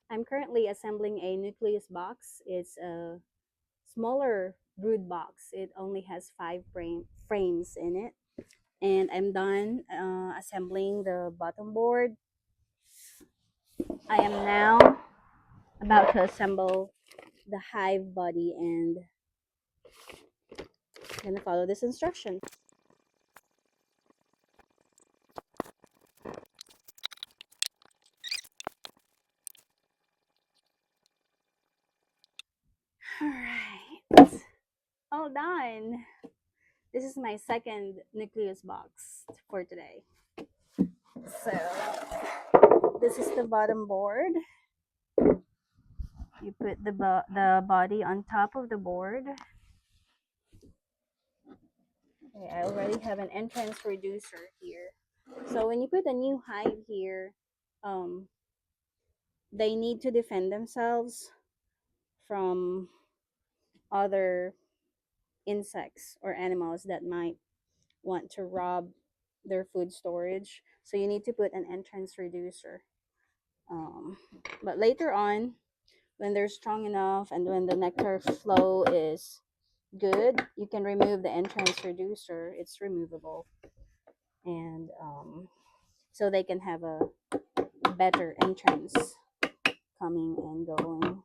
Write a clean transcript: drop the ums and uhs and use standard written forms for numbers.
I'm currently assembling a nucleus box. It's a smaller brood box. It only has frames in it. And I'm done assembling the bottom board. I am now about to assemble the hive body, and I'm gonna follow this instruction. All right, all done. This is my second nucleus box for today. So this is the bottom board. You put the body on top of the board. Okay, I already have an entrance reducer here. So when you put a new hive here, um, they need to defend themselves from other insects or animals that might want to rob their food storage. So you need to put an entrance reducer. Um, but later on, when they're strong enough and when the nectar flow is good, you can remove the entrance reducer. It's removable, and so they can have a better entrance coming and going.